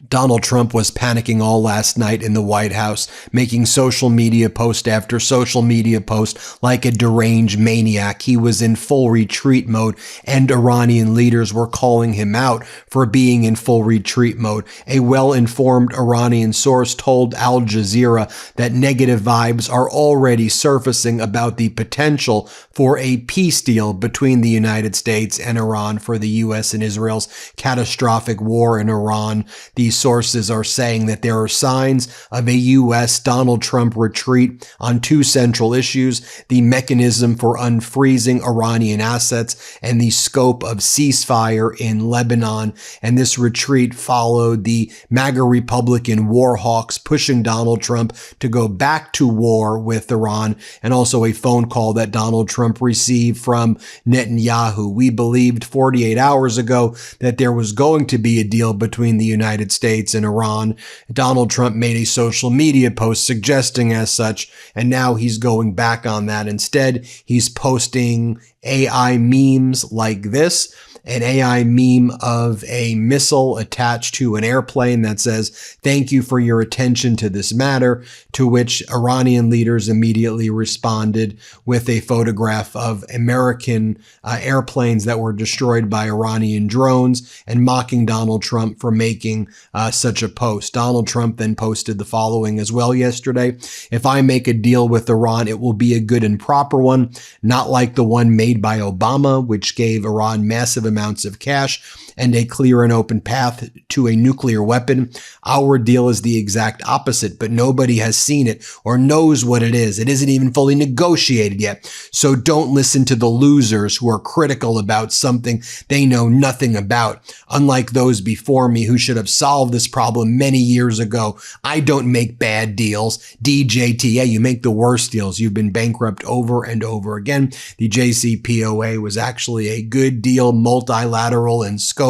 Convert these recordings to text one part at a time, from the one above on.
Donald Trump was panicking all last night in the White House, making social media post after social media post like a deranged maniac. He was in full retreat mode, and Iranian leaders were calling him out for being in full retreat mode. A well-informed Iranian source told Al Jazeera that negative vibes are already surfacing about the potential for a peace deal between the United States and Iran for the U.S. and Israel's catastrophic war in Iran. These sources are saying that there are signs of a U.S. Donald Trump retreat on two central issues: the mechanism for unfreezing Iranian assets and the scope of ceasefire in Lebanon. And this retreat followed the MAGA Republican war hawks pushing Donald Trump to go back to war with Iran, and also a phone call that Donald Trump received from Netanyahu. We believed 48 hours ago that there was going to be a deal between the United States and Iran. Donald Trump made a social media post suggesting as such, and now he's going back on that. Instead, he's posting AI memes like this. An AI meme of a missile attached to an airplane that says, "Thank you for your attention to this matter," to which Iranian leaders immediately responded with a photograph of American airplanes that were destroyed by Iranian drones, and mocking Donald Trump for making such a post. Donald Trump then posted the following as well yesterday: "If I make a deal with Iran, it will be a good and proper one, not like the one made by Obama, which gave Iran massive amounts of cash and a clear and open path to a nuclear weapon. Our deal is the exact opposite, but nobody has seen it or knows what it is. It isn't even fully negotiated yet. So don't listen to the losers who are critical about something they know nothing about. Unlike those before me who should have solved this problem many years ago, I don't make bad deals. DJTA, you make the worst deals. You've been bankrupt over and over again. The JCPOA was actually a good deal, multilateral in scope,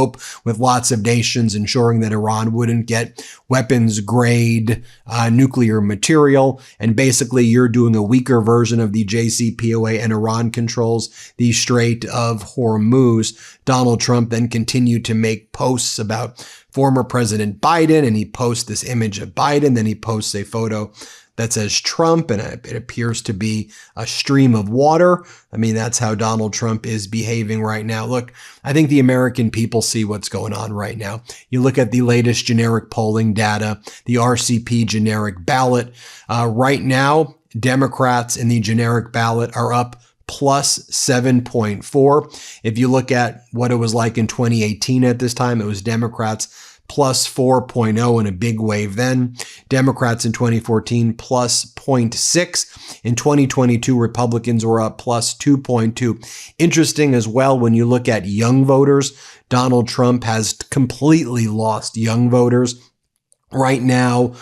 with lots of nations ensuring that Iran wouldn't get weapons-grade nuclear material. And basically, you're doing a weaker version of the JCPOA, and Iran controls the Strait of Hormuz." Donald Trump then continued to make posts about former President Biden, and he posts this image of Biden, then he posts a photo that says Trump, and it appears to be a stream of water. I mean, that's how Donald Trump is behaving right now. Look, I think the American people see what's going on right now. You look at the latest generic polling data, the RCP generic ballot. Right now, Democrats in the generic ballot are up plus 7.4. If you look at what it was like in 2018 at this time, it was Democrats plus 4.0 in a big wave then. Democrats in 2014 plus 0.6. In 2022, Republicans were up plus 2.2. Interesting as well, when you look at young voters, Donald Trump has completely lost young voters. Right now,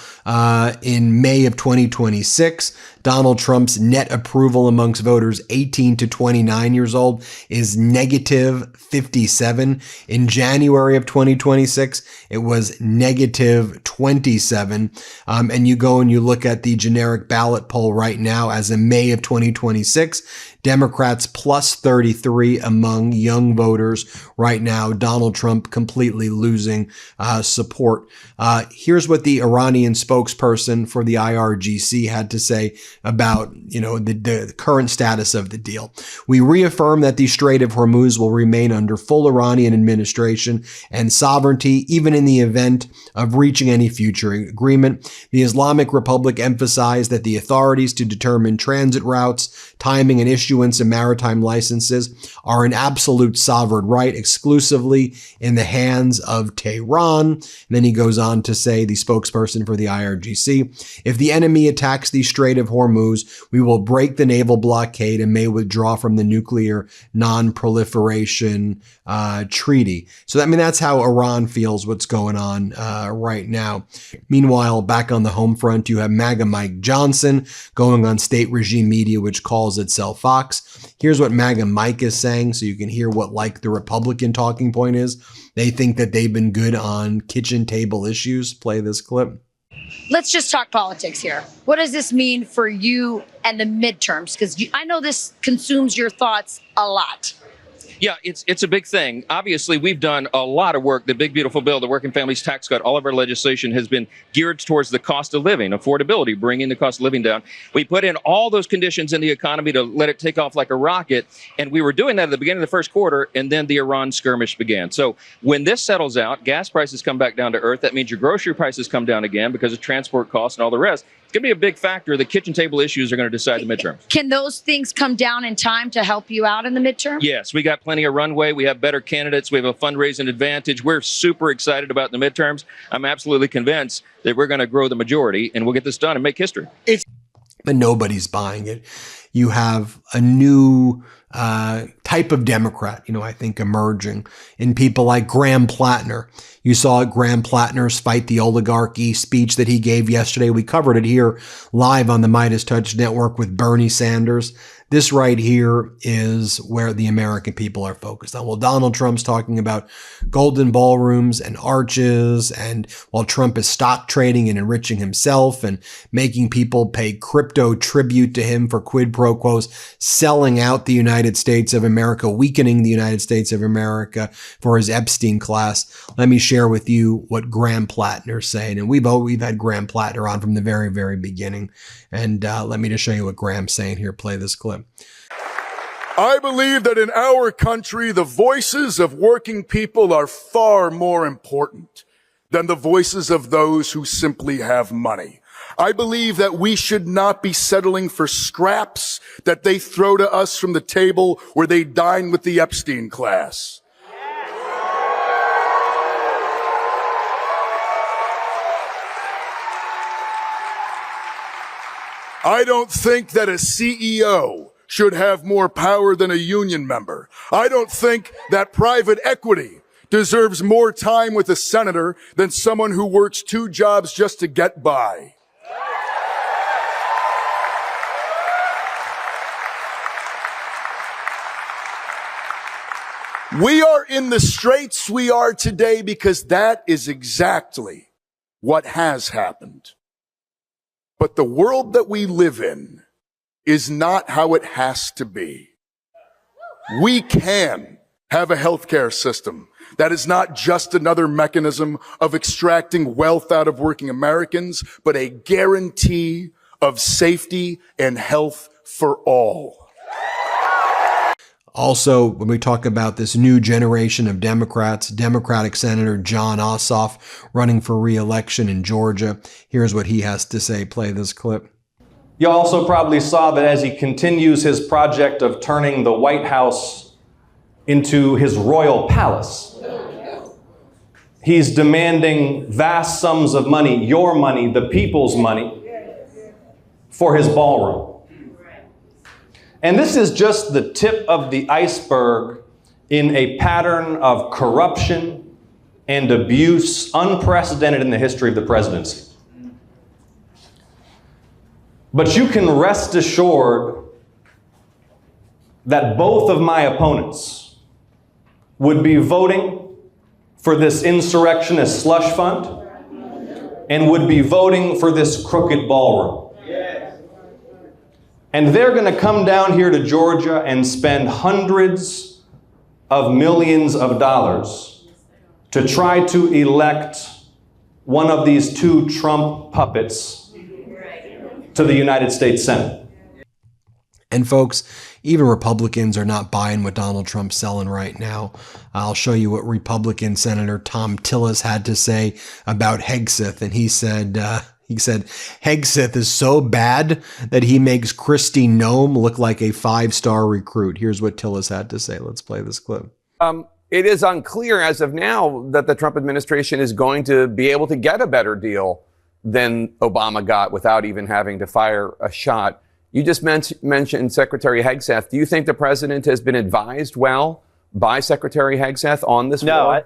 in May of 2026, Donald Trump's net approval amongst voters 18 to 29 years old is negative 57. In January of 2026, it was negative 27. And you go and you look at the generic ballot poll right now as of May of 2026, Democrats plus 33 among young voters right now. Donald Trump completely losing support. Here's what the Iranian spokesperson for the IRGC had to say about, the current status of the deal. "We reaffirm that the Strait of Hormuz will remain under full Iranian administration and sovereignty, even in the event of reaching any future agreement. The Islamic Republic emphasized that the authorities to determine transit routes, timing, and issuance of maritime licenses are an absolute sovereign right exclusively in the hands of Tehran." And then he goes on to say, the spokesperson for the IRGC, "If the enemy attacks the Strait of Hormuz, we will break the naval blockade and may withdraw from the nuclear non-proliferation treaty." So, that's how Iran feels what's going on right now. Meanwhile, back on the home front, you have MAGA Mike Johnson going on state regime media, which calls itself Fox. Here's what MAGA Mike is saying, so you can hear what the Republican talking point is. They think that they've been good on kitchen table issues. Play this clip. Let's just talk politics here. What does this mean for you and the midterms? Because I know this consumes your thoughts a lot. Yeah, it's a big thing. Obviously, we've done a lot of work. The Big Beautiful Bill, the Working Families Tax Cut, all of our legislation has been geared towards the cost of living, affordability, bringing the cost of living down. We put in all those conditions in the economy to let it take off like a rocket, and we were doing that at the beginning of the first quarter, and then the Iran skirmish began. So when this settles out, gas prices come back down to earth. That means your grocery prices come down again because of transport costs and all the rest. It's going to be a big factor. The kitchen table issues are going to decide the midterms. Can those things come down in time to help you out in the midterm? Yes, we got plenty of runway. We have better candidates. We have a fundraising advantage. We're super excited about the midterms. I'm absolutely convinced that we're going to grow the majority and we'll get this done and make history. But nobody's buying it. You have a new type of Democrat, I think emerging in people like Graham Plattner. You saw Graham Plattner's Fight the Oligarchy speech that he gave yesterday. We covered it here live on the MeidasTouch network with Bernie Sanders. This right here is where the American people are focused on. Well, Donald Trump's talking about golden ballrooms and arches, and while Trump is stock trading and enriching himself and making people pay crypto tribute to him for quid pro quos, selling out the United States of America, weakening the United States of America for his Epstein class. Let me share with you what Graham Plattner's saying. And we've had Graham Plattner on from the very, very beginning. And let me just show you what Graham's saying here. Play this clip. I believe that in our country, the voices of working people are far more important than the voices of those who simply have money. I believe that we should not be settling for scraps that they throw to us from the table where they dine with the Epstein class. I don't think that a CEO should have more power than a union member. I don't think that private equity deserves more time with a senator than someone who works 2 jobs just to get by. We are in the straits we are today because that is exactly what has happened. But the world that we live in is not how it has to be. We can have a healthcare system that is not just another mechanism of extracting wealth out of working Americans, but a guarantee of safety and health for all. Also, when we talk about this new generation of Democrats, Democratic Senator Jon Ossoff running for re-election in Georgia, here's what he has to say. Play this clip. You also probably saw that as he continues his project of turning the White House into his royal palace, he's demanding vast sums of money, your money, the people's money, for his ballroom. And this is just the tip of the iceberg in a pattern of corruption and abuse unprecedented in the history of the presidency. But you can rest assured that both of my opponents would be voting for this insurrectionist slush fund and would be voting for this crooked ballroom. And they're going to come down here to Georgia and spend hundreds of millions of dollars to try to elect one of these 2 Trump puppets to the United States Senate. And folks, even Republicans are not buying what Donald Trump's selling right now. I'll show you what Republican Senator Thom Tillis had to say about Hegseth. And he said Hegseth is so bad that he makes Kristi Noem look like a 5-star recruit. Here's what Tillis had to say. Let's play this clip. It is unclear as of now that the Trump administration is going to be able to get a better deal than Obama got without even having to fire a shot. You just mentioned Secretary Hegseth. Do you think the president has been advised well by Secretary Hegseth on this war? No,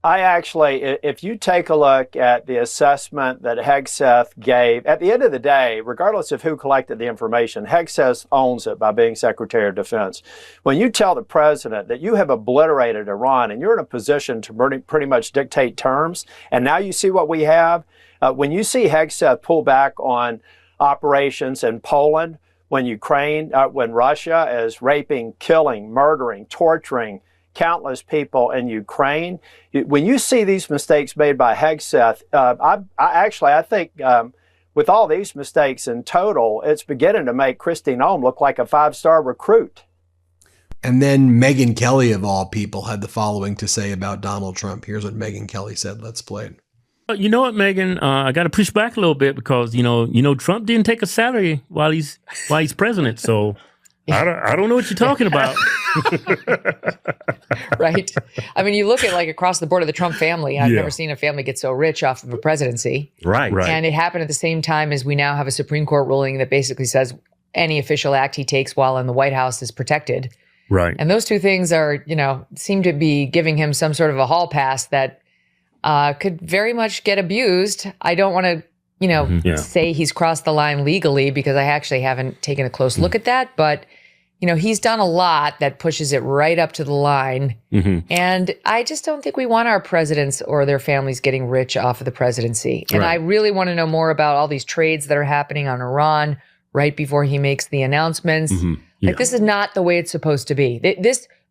I actually, if you take a look at the assessment that Hegseth gave, at the end of the day, regardless of who collected the information, Hegseth owns it by being Secretary of Defense. When you tell the president that you have obliterated Iran and you're in a position to pretty much dictate terms, and now you see what we have, when you see Hegseth pull back on operations in Poland, when Ukraine, when Russia is raping, killing, murdering, torturing countless people in Ukraine. When you see these mistakes made by Hegseth, I think with all these mistakes in total, it's beginning to make Kristi Noem look like a 5-star recruit. And then Megyn Kelly, of all people, had the following to say about Donald Trump. Here's what Megyn Kelly said. Let's play it. You know what, Megan? I got to push back a little bit because you know Trump didn't take a salary while he's president. So I don't know what you're talking about. Right. I mean, you look at like across the board of the Trump family. I've never seen a family get so rich off of a presidency. Right. And it happened at the same time as we now have a Supreme Court ruling that basically says any official act he takes while in the White House is protected. Right. And those two things are, seem to be giving him some sort of a hall pass that could very much get abused. I don't want to, say he's crossed the line legally because I actually haven't taken a close look at that. But, he's done a lot that pushes it right up to the line. And I just don't think we want our presidents or their families getting rich off of the presidency. And I really want to know more about all these trades that are happening on Iran right before he makes the announcements. Like, this is not the way it's supposed to be.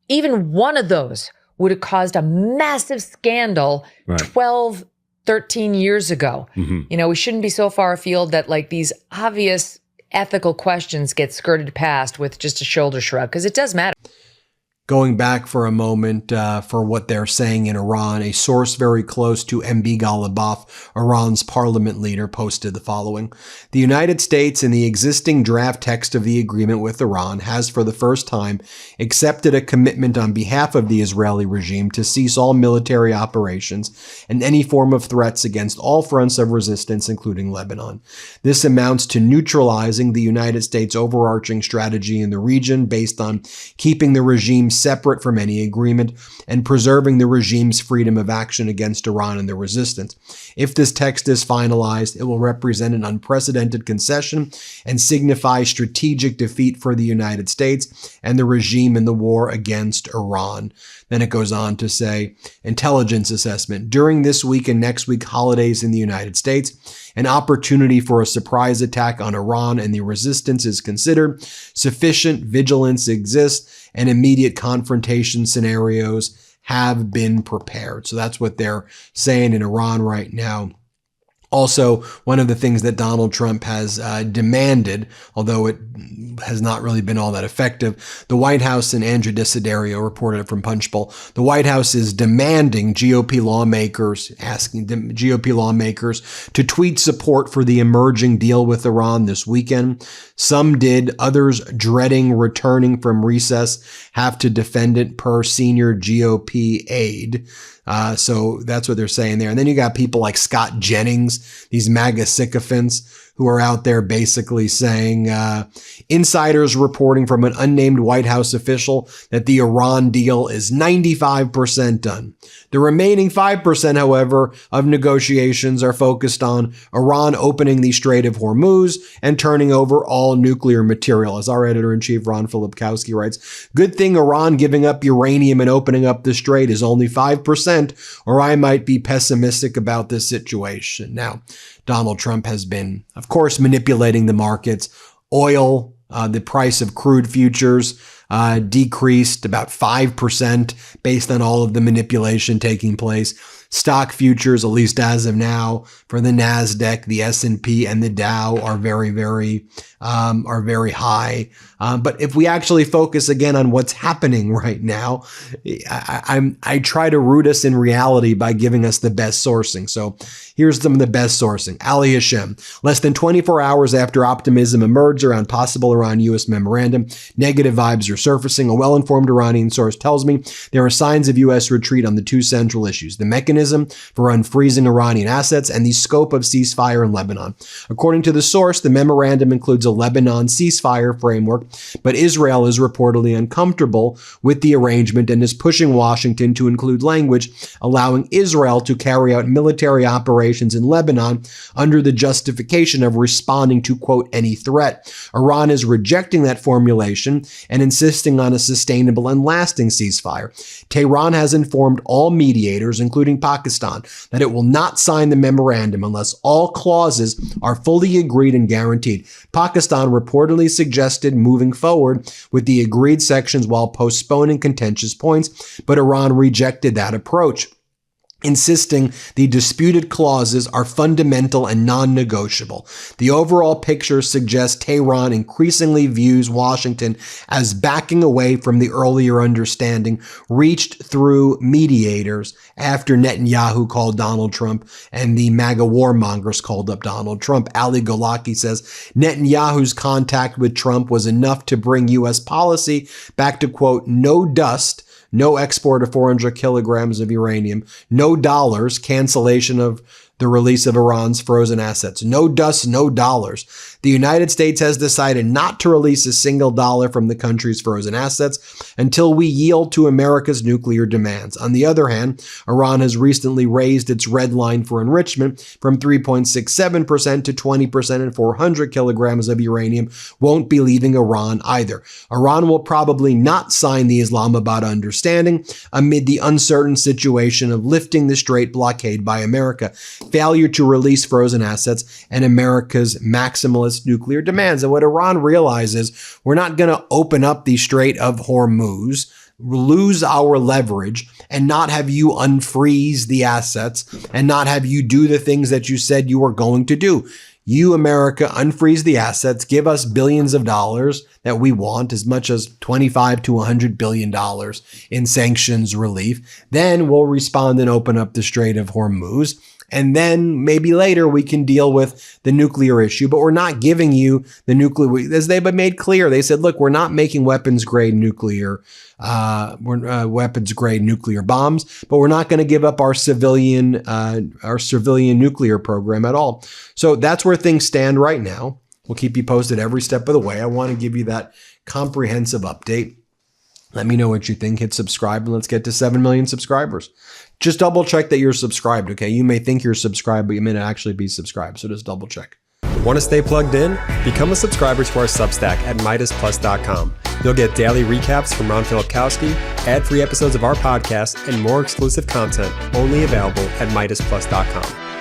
Even one of those would have caused a massive scandal 12, 13 years ago. We shouldn't be so far afield that like these obvious ethical questions get skirted past with just a shoulder shrug, because it does matter. Going back for a moment for what they're saying in Iran, a source very close to MB Ghalibaf, Iran's parliament leader, posted the following. The United States, in the existing draft text of the agreement with Iran, has for the first time accepted a commitment on behalf of the Israeli regime to cease all military operations and any form of threats against all fronts of resistance, including Lebanon. This amounts to neutralizing the United States' overarching strategy in the region based on keeping the regime separate from any agreement and preserving the regime's freedom of action against Iran and the resistance. If this text is finalized, it will represent an unprecedented concession and signify strategic defeat for the United States and the regime in the war against Iran. Then it goes on to say, intelligence assessment. During this week and next week holidays in the United States, an opportunity for a surprise attack on Iran and the resistance is considered. Sufficient vigilance exists and immediate confrontation scenarios have been prepared. So that's what they're saying in Iran right now. Also, one of the things that Donald Trump has demanded, although it has not really been all that effective, the White House, and Andrew Desiderio reported it from Punchbowl, the White House is demanding asking GOP lawmakers to tweet support for the emerging deal with Iran this weekend. Some did, others, dreading returning from recess, have to defend it per senior GOP aide. So that's what they're saying there. And then you got people like Scott Jennings, these MAGA sycophants, who are out there basically saying, insiders reporting from an unnamed White House official that the Iran deal is 95% done. The remaining 5%, however, of negotiations are focused on Iran opening the Strait of Hormuz and turning over all nuclear material. As our editor-in-chief, Ron Filipkowski, writes, good thing Iran giving up uranium and opening up the strait is only 5%, or I might be pessimistic about this situation. Now, Donald Trump has been, of course, manipulating the markets. Oil, the price of crude futures decreased about 5% based on all of the manipulation taking place. Stock futures, at least as of now, for the NASDAQ, the S&P, and the Dow are very, very high. But if we actually focus again on what's happening right now, I try to root us in reality by giving us the best sourcing. So here's some of the best sourcing. Ali Hashem, less than 24 hours after optimism emerged around possible Iran-U.S. memorandum, negative vibes are surfacing. A well-informed Iranian source tells me there are signs of U.S. retreat on the two central issues, the mechanism for unfreezing Iranian assets and the scope of ceasefire in Lebanon. According to the source, the memorandum includes a Lebanon ceasefire framework, but Israel is reportedly uncomfortable with the arrangement and is pushing Washington to include language allowing Israel to carry out military operations in Lebanon under the justification of responding to, quote, any threat. Iran is rejecting that formulation and insisting on a sustainable and lasting ceasefire. Tehran has informed all mediators, including Pakistan that it will not sign the memorandum unless all clauses are fully agreed and guaranteed. Pakistan reportedly suggested moving forward with the agreed sections while postponing contentious points, but Iran rejected that approach, insisting the disputed clauses are fundamental and non-negotiable. The overall picture suggests Tehran increasingly views Washington as backing away from the earlier understanding reached through mediators after Netanyahu called Donald Trump and the MAGA warmongers called up Donald Trump. Ali Golaki says Netanyahu's contact with Trump was enough to bring U.S. policy back to, quote, no dust, no export of 400 kilograms of uranium, no dollars, cancellation of the release of Iran's frozen assets. No dust, no dollars. The United States has decided not to release a single dollar from the country's frozen assets until we yield to America's nuclear demands. On the other hand, Iran has recently raised its red line for enrichment from 3.67% to 20%, and 400 kilograms of uranium won't be leaving Iran either. Iran will probably not sign the Islamabad understanding amid the uncertain situation of lifting the Strait blockade by America, failure to release frozen assets, and America's maximalist nuclear demands. And what Iran realizes, we're not going to open up the Strait of Hormuz, lose our leverage, and not have you unfreeze the assets, and not have you do the things that you said you were going to do. You, America, unfreeze the assets, give us billions of dollars that we want, as much as $25 to $100 billion in sanctions relief. Then we'll respond and open up the Strait of Hormuz. And then maybe later we can deal with the nuclear issue, but we're not giving you the nuclear, as they've made clear. They said, look, we're not making weapons grade nuclear bombs, but we're not going to give up our civilian nuclear program at all. So that's where things stand right now. We'll keep you posted every step of the way. I want to give you that comprehensive update. Let me know what you think. Hit subscribe and let's get to 7 million subscribers. Just double check that you're subscribed, okay? You may think you're subscribed, but you may not actually be subscribed. So just double check. Want to stay plugged in? Become a subscriber to our Substack at MeidasPlus.com. You'll get daily recaps from Ron Filipkowski, ad-free episodes of our podcast, and more exclusive content only available at MeidasPlus.com.